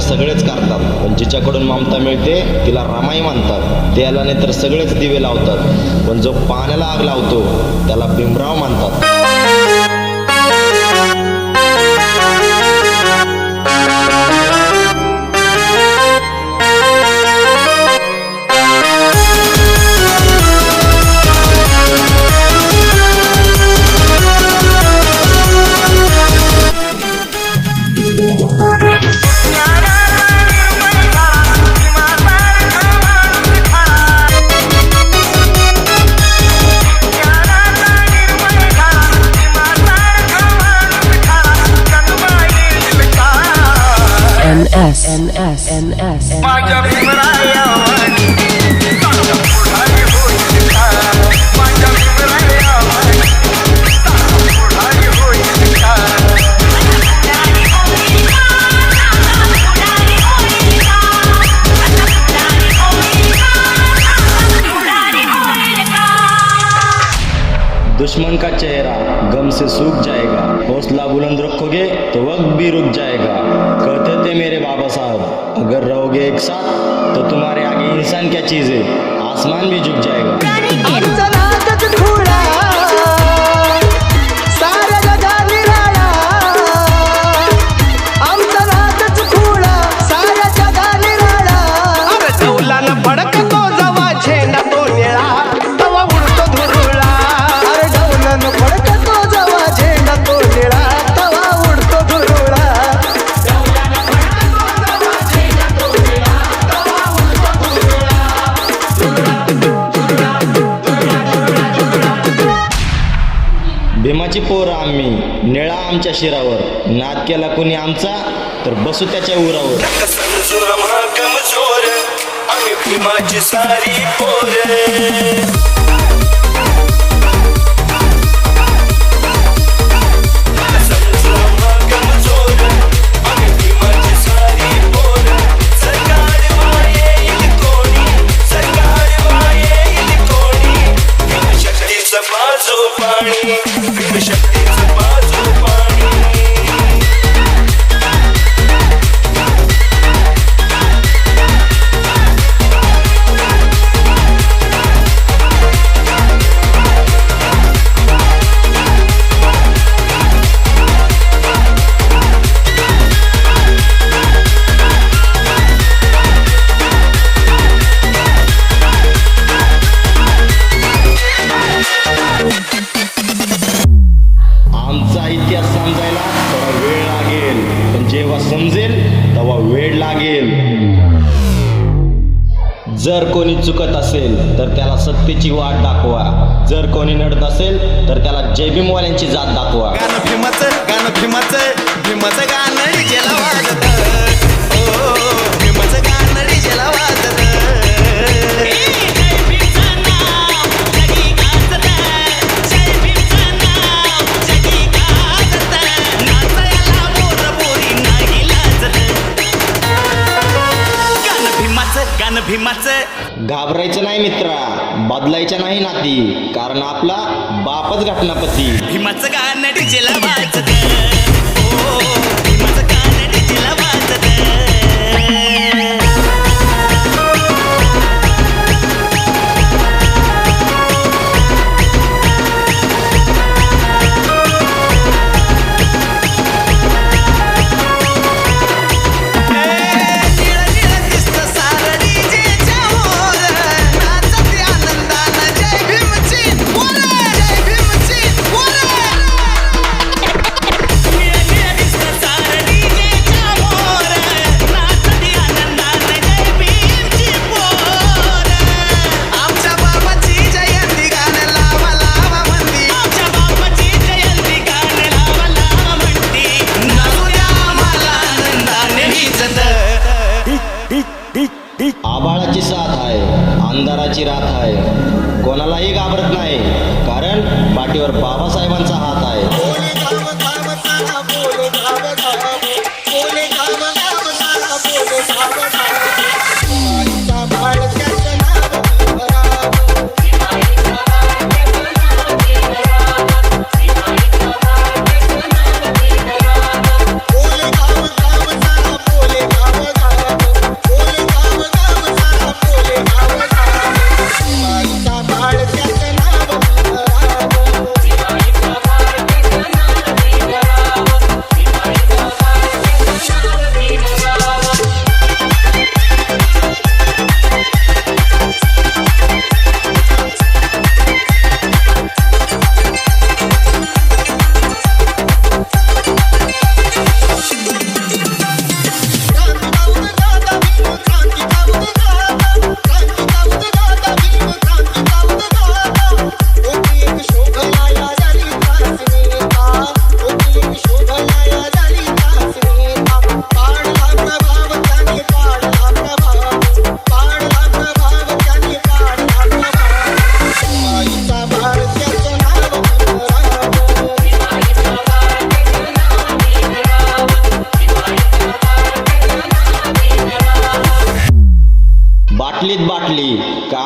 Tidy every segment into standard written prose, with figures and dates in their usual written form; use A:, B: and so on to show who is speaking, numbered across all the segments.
A: सगळेच करतात, पण जिच्याकडून ममता मिळते तिला रमाई म्हणतात. तेलाने तर सगळेच दिवे लावतात, पण जो पाण्याला आग लावतो त्याला भीमराव म्हणतात.
B: NS.
A: दुश्मन का चेहरा गम से सूख जाएगा, हौसला बुलंद रखोगे तो वक्त भी रुक जाएगा. कहते थे मेरे बाबा साहब, अगर रहोगे एक साथ तो तुम्हारे आगे इंसान क्या चीज है, आसमान भी झुक जाएगा. भीमाची पोर आम्ही, निळा आमच्या शिरावर, नाद केला कुणी आमचा तर बसू त्याच्या उरावर.
C: आम्ही भीमाची सारी पोर.
A: आमचा इतिहास समजायला थोडा वेळ लागेल, पण जेव्हा समजेल तेव्हा वेळ लागेल. जर कोणी चुकत असेल तर त्याला सत्तेची वाट दाखवा, जर कोणी नडत असेल तर त्याला जयभीमवाल्यांची जात दाखवा.
C: गाणं भीमाचं गाणं डीजेला वाजत, भीमाचं गाणं डीजेला वाजत. भीमाचं
A: घाबरायचं नाही मित्रा, बदलायचं नाही नाती, कारण आपला बापच घटनापती.
C: भीमाचं गाणं डीजेला वाजत, भीमाचं गाणं डीजेला वाजत.
A: आभाळाची साथ आहे, अंधाराची रात आहे, कोणालाही घाबरत नाही, कारण पाठीवर बाबासाहेबांचा हात आहे.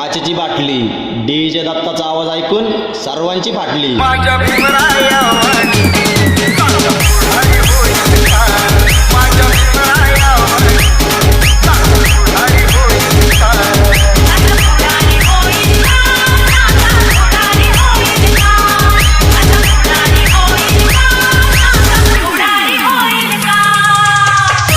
A: काचेची बाटली डीजे दत्ताचा आवाज ऐकून सर्वांची फाटली.
C: माझ्या भीमराया वाणी